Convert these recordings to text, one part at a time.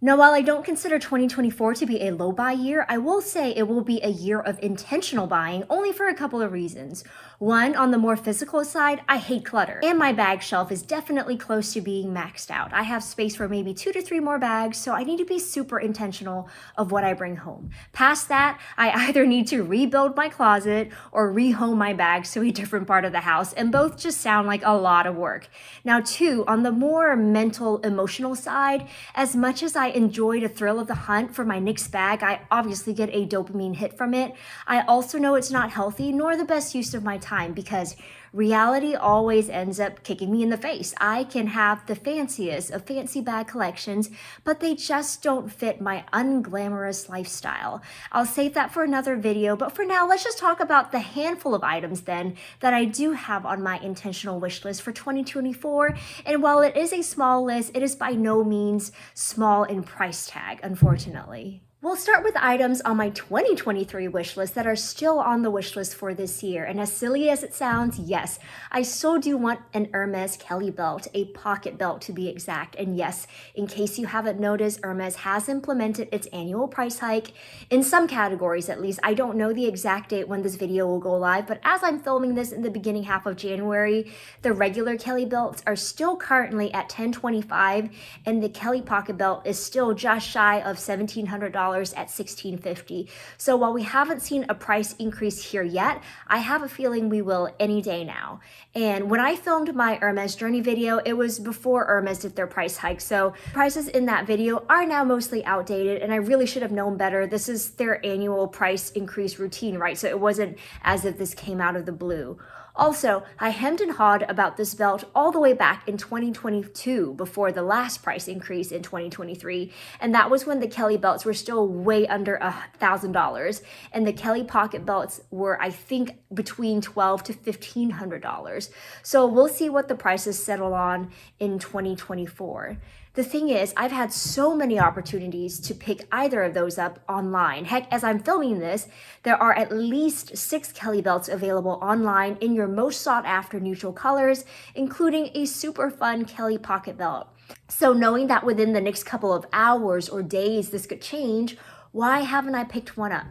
Now, while I don't consider 2024 to be a low buy year, I will say it will be a year of intentional buying only for a couple of reasons. One, on the more physical side, I hate clutter, and my bag shelf is definitely close to being maxed out. I have space for maybe 2 to 3 more bags, so I need to be super intentional of what I bring home. Past that, I either need to rebuild my closet or rehome my bags to a different part of the house, and both just sound like a lot of work. Now, two, on the more mental, emotional side, as much as I enjoy the thrill of the hunt for my next bag, I obviously get a dopamine hit from it. I also know it's not healthy nor the best use of my time because reality always ends up kicking me in the face. I can have the fanciest of fancy bag collections, but they just don't fit my unglamorous lifestyle. I'll save that for another video, but for now, let's just talk about the handful of items then that I do have on my intentional wish list for 2024. And while it is a small list, it is by no means small in price tag, unfortunately. We'll start with items on my 2023 wish list that are still on the wish list for this year. And as silly as it sounds, yes, I so do want an Hermes Kelly belt, a pocket belt to be exact. And yes, in case you haven't noticed, Hermes has implemented its annual price hike in some categories at least. I don't know the exact date when this video will go live, but as I'm filming this in the beginning half of January, the regular Kelly belts are still currently at $1,025 and the Kelly pocket belt is still just shy of $1,700 at $1,650. So while we haven't seen a price increase here yet, I have a feeling we will any day now. And when I filmed my Hermes journey video, it was before Hermes did their price hike. So prices in that video are now mostly outdated and I really should have known better. This is their annual price increase routine, right? So it wasn't as if this came out of the blue. Also, I hemmed and hawed about this belt all the way back in 2022 before the last price increase in 2023. And that was when the Kelly belts were still way under $1,000. And the Kelly pocket belts were, I think, between $1,200 to $1,500. So we'll see what the prices settle on in 2024. The thing is, I've had so many opportunities to pick either of those up online. Heck, as I'm filming this, there are at least 6 Kelly belts available online in your most sought after neutral colors, including a super fun Kelly pocket belt. So knowing that within the next couple of hours or days this could change, why haven't I picked one up?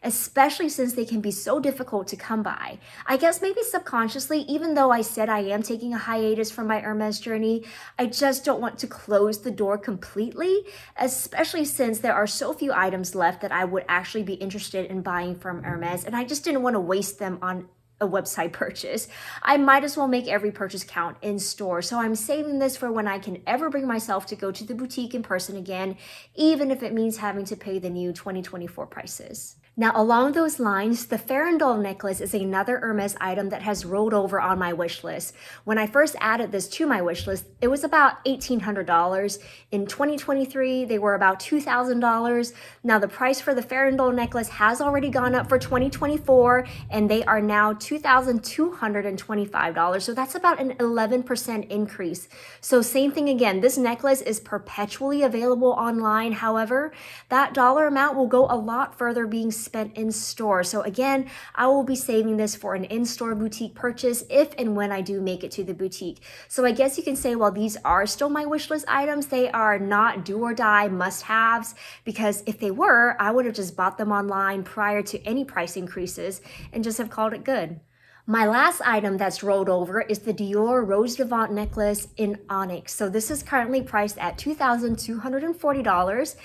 Especially since they can be so difficult to come by. I guess maybe subconsciously, even though I said I am taking a hiatus from my Hermes journey, I just don't want to close the door completely, especially since there are so few items left that I would actually be interested in buying from Hermes, and I just didn't want to waste them on a website purchase. I might as well make every purchase count in store. So I'm saving this for when I can ever bring myself to go to the boutique in person again, even if it means having to pay the new 2024 prices. Now, along those lines, the Fashionphile necklace is another Hermes item that has rolled over on my wish list. When I first added this to my wish list, it was about $1,800. In 2023, they were about $2,000. Now, the price for the Fashionphile necklace has already gone up for 2024, and they are now $2,225. So that's about an 11% increase. So same thing again, this necklace is perpetually available online. However, that dollar amount will go a lot further being spent in store. So again, I will be saving this for an in-store boutique purchase if and when I do make it to the boutique. So I guess you can say while these are still my wish list items, they are not do or die must-haves, because if they were, I would have just bought them online prior to any price increases and just have called it good. My last item that's rolled over is the Dior Rose Devant necklace in onyx. So this is currently priced at $2,240.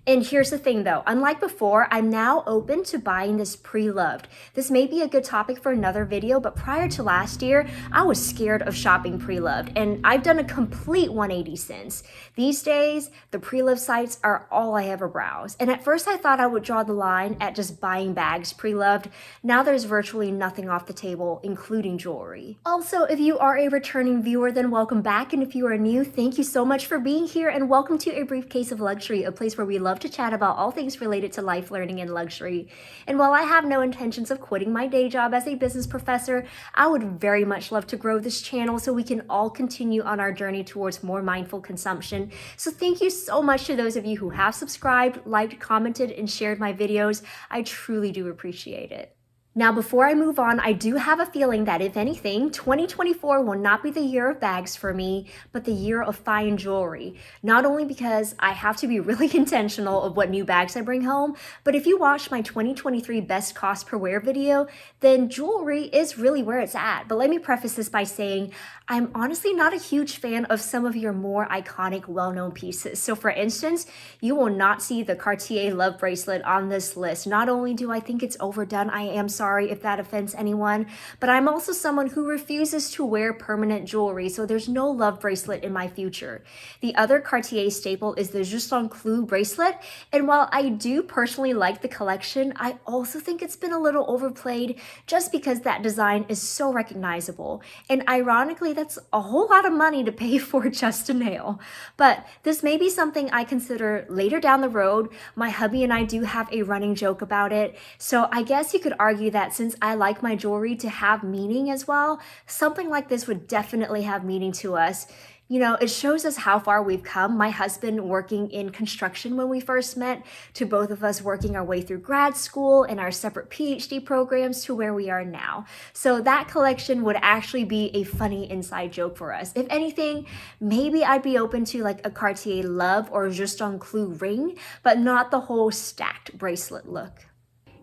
And here's the thing though, unlike before, I'm now open to buying this pre-loved. This may be a good topic for another video, but prior to last year, I was scared of shopping pre-loved, and I've done a complete 180 since. These days, the pre-loved sites are all I ever browse. And at first I thought I would draw the line at just buying bags pre-loved. Now there's virtually nothing off the table, including jewelry. Also, if you are a returning viewer, then welcome back. And if you are new, thank you so much for being here, and welcome to A Briefcase of Luxury, a place where we love to chat about all things related to life, learning, and luxury. And while I have no intentions of quitting my day job as a business professor, I would very much love to grow this channel so we can all continue on our journey towards more mindful consumption. So thank you so much to those of you who have subscribed, liked, commented, and shared my videos. I truly do appreciate it. Now, before I move on, I do have a feeling that if anything, 2024 will not be the year of bags for me, but the year of fine jewelry. Not only because I have to be really intentional of what new bags I bring home, but if you watch my 2023 best cost per wear video, then jewelry is really where it's at. But let me preface this by saying I'm honestly not a huge fan of some of your more iconic, well-known pieces. So for instance, you will not see the Cartier Love Bracelet on this list. Not only do I think it's overdone, I am sorry if that offends anyone, but I'm also someone who refuses to wear permanent jewelry, so there's no love bracelet in my future. The other Cartier staple is the Juste un Clou bracelet, and while I do personally like the collection, I also think it's been a little overplayed just because that design is so recognizable. And ironically, that's a whole lot of money to pay for just a nail. But this may be something I consider later down the road. My hubby and I do have a running joke about it, so I guess you could argue that since I like my jewelry to have meaning as well, something like this would definitely have meaning to us. You know, it shows us how far we've come. My husband working in construction when we first met, to both of us working our way through grad school and our separate PhD programs to where we are now. So that collection would actually be a funny inside joke for us. If anything, maybe I'd be open to like a Cartier Love or Juste un Clou ring, but not the whole stacked bracelet look.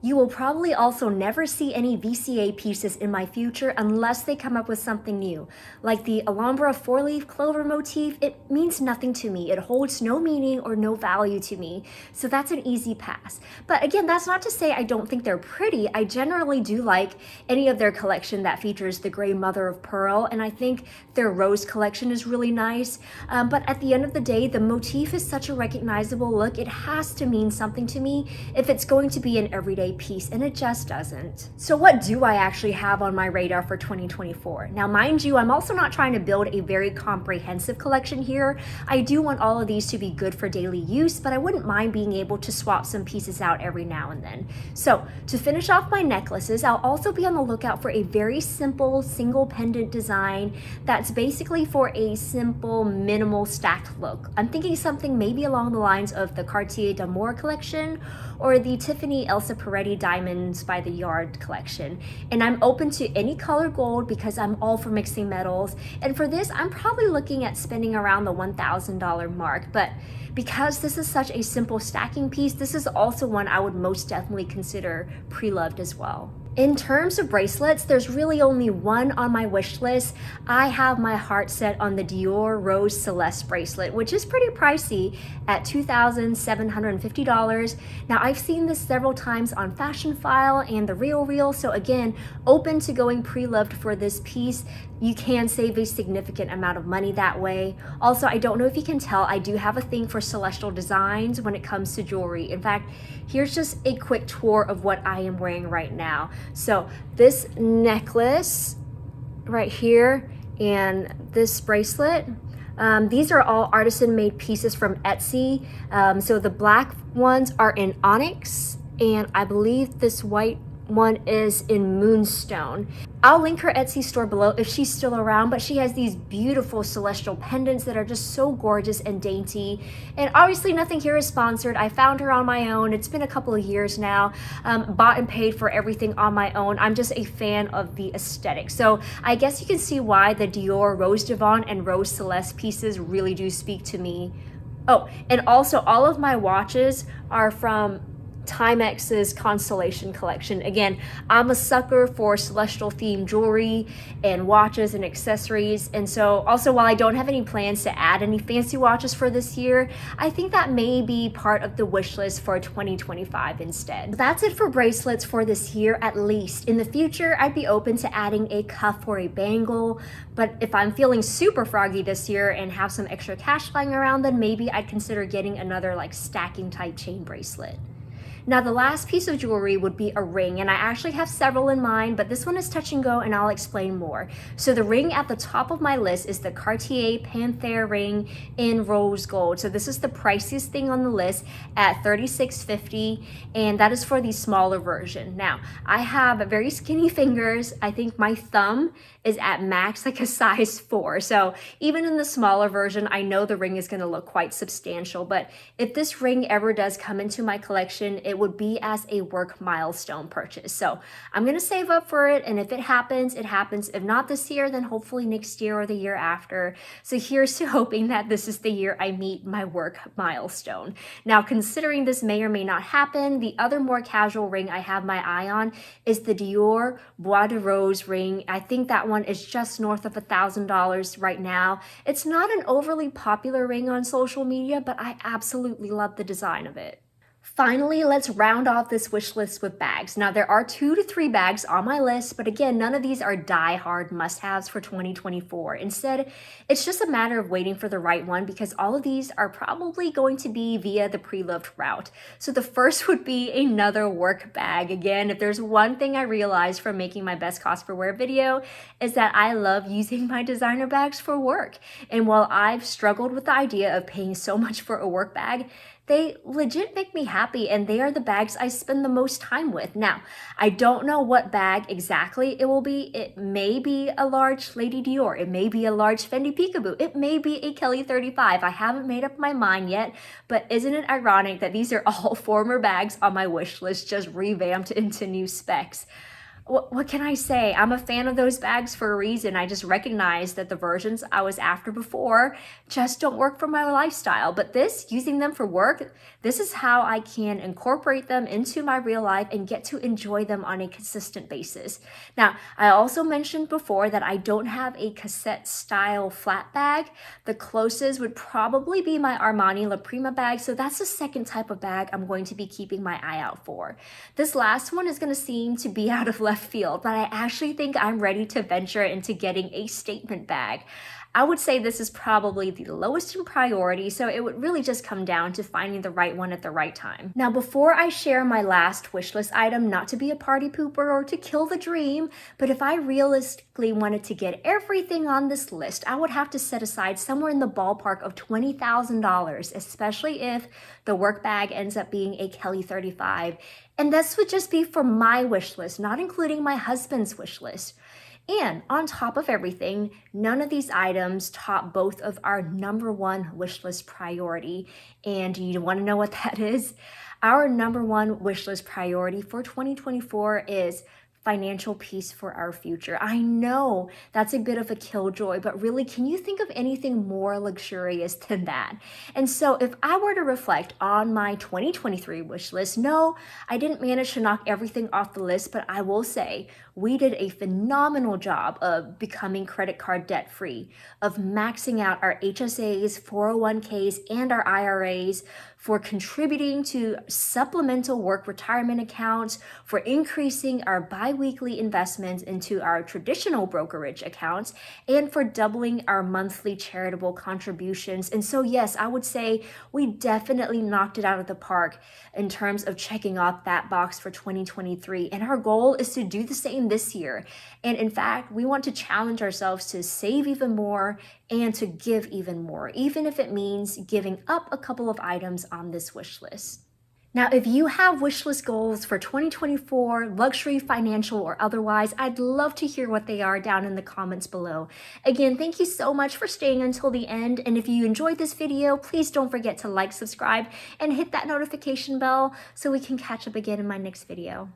You will probably also never see any VCA pieces in my future unless they come up with something new. Like the Alhambra 4-leaf clover motif, it means nothing to me. It holds no meaning or no value to me, so that's an easy pass. But again, that's not to say I don't think they're pretty. I generally do like any of their collection that features the gray mother of pearl, and I think their rose collection is really nice. But at the end of the day, the motif is such a recognizable look. It has to mean something to me if it's going to be an everyday piece, and it just doesn't. So what do I actually have on my radar for 2024? Now, mind you, I'm also not trying to build a very comprehensive collection here. I do want all of these to be good for daily use, but I wouldn't mind being able to swap some pieces out every now and then. So to finish off my necklaces, I'll also be on the lookout for a very simple single pendant design that's basically for a simple minimal stacked look. I'm thinking something maybe along the lines of the Cartier d'Amour collection or the Tiffany Elsa Peretti Diamonds by the Yard collection. And I'm open to any color gold because I'm all for mixing metals. And for this, I'm probably looking at spending around the $1,000 mark. But because this is such a simple stacking piece, this is also one I would most definitely consider pre-loved as well. In terms of bracelets, there's really only one on my wish list. I have my heart set on the Dior Rose Celeste bracelet, which is pretty pricey at $2,750. Now, I've seen this several times on Fashionphile and The Real, so again, open to going pre-loved for this piece. You can save a significant amount of money that way. Also, I don't know if you can tell, I do have a thing for celestial designs when it comes to jewelry. In fact, here's just a quick tour of what I am wearing right now. So this necklace right here and this bracelet, these are all artisan made pieces from Etsy. So the black ones are in onyx, and I believe this white one is in moonstone. I'll link her Etsy store below if she's still around, but she has these beautiful celestial pendants that are just so gorgeous and dainty. And obviously nothing here is sponsored. I found her on my own. It's been a couple of years now. Bought and paid for everything on my own. I'm just a fan of the aesthetic. So I guess you can see why the Dior Rose Devon and Rose Celeste pieces really do speak to me. Oh, and also all of my watches are from Timex's Constellation collection. Again, I'm a sucker for celestial themed jewelry and watches and accessories, and so also while I don't have any plans to add any fancy watches for this year, I think that may be part of the wish list for 2025 instead. That's it for bracelets for this year, at least. In the future, I'd be open to adding a cuff or a bangle, but if I'm feeling super froggy this year and have some extra cash lying around, then maybe I'd consider getting another like stacking type chain bracelet. Now, the last piece of jewelry would be a ring, and I actually have several in mind, but this one is touch and go, and I'll explain more. So the ring at the top of my list is the Cartier Panthère ring in rose gold. So this is the priciest thing on the list at $36.50, and that is for the smaller version. Now, I have very skinny fingers. I think my thumb is at max like a size 4. So even in the smaller version, I know the ring is going to look quite substantial, but if this ring ever does come into my collection, it it would be as a work milestone purchase. So I'm gonna save up for it, and if it happens, it happens. If not this year, then hopefully next year or the year after. So here's to hoping that this is the year I meet my work milestone. Now, considering this may or may not happen, the other more casual ring I have my eye on is the Dior Bois de Rose ring. I think that one is just north of $1,000 right now. It's not an overly popular ring on social media, but I absolutely love the design of it. Finally, let's round off this wish list with bags. Now, there are 2 to 3 bags on my list, but again, none of these are die-hard must-haves for 2024. Instead, it's just a matter of waiting for the right one because all of these are probably going to be via the pre-loved route. So the first would be another work bag. Again, if there's one thing I realized from making my best cost per wear video is that I love using my designer bags for work. And while I've struggled with the idea of paying so much for a work bag, they legit make me happy, and they are the bags I spend the most time with. Now, I don't know what bag exactly it will be. It may be a large Lady Dior. It may be a large Fendi Peekaboo. It may be a Kelly 35. I haven't made up my mind yet, but isn't it ironic that these are all former bags on my wish list just revamped into new specs? What can I say? I'm a fan of those bags for a reason. I just recognize that the versions I was after before just don't work for my lifestyle. But using them for work, this is how I can incorporate them into my real life and get to enjoy them on a consistent basis. Now, I also mentioned before that I don't have a cassette style flat bag. The closest would probably be my Armani La Prima bag. So that's the second type of bag I'm going to be keeping my eye out for. This last one is going to seem to be out of left field, but I actually think I'm ready to venture into getting a statement bag. I would say this is probably the lowest in priority, so it would really just come down to finding the right one at the right time. Now, before I share my last wish list item, not to be a party pooper or to kill the dream, but if I realistically wanted to get everything on this list, I would have to set aside somewhere in the ballpark of $20,000, especially if the work bag ends up being a Kelly 35. And this would just be for my wish list, not including my husband's wish list. And on top of everything, none of these items top both of our number one wish list priority. And you want to know what that is? Our number one wish list priority for 2024 is financial peace for our future. I know that's a bit of a killjoy, but really, can you think of anything more luxurious than that? And so if I were to reflect on my 2023 wish list, no, I didn't manage to knock everything off the list, but I will say we did a phenomenal job of becoming credit card debt free, of maxing out our HSAs, 401ks, and our IRAs, for contributing to supplemental work retirement accounts, for increasing our bi-weekly investments into our traditional brokerage accounts, and for doubling our monthly charitable contributions. And so, yes, I would say we definitely knocked it out of the park in terms of checking off that box for 2023. And our goal is to do the same this year. And in fact, we want to challenge ourselves to save even more and to give even more, even if it means giving up a couple of items on this wish list. Now, if you have wish list goals for 2024, luxury, financial, or otherwise, I'd love to hear what they are down in the comments below. Again, thank you so much for staying until the end. And if you enjoyed this video, please don't forget to like, subscribe, and hit that notification bell so we can catch up again in my next video.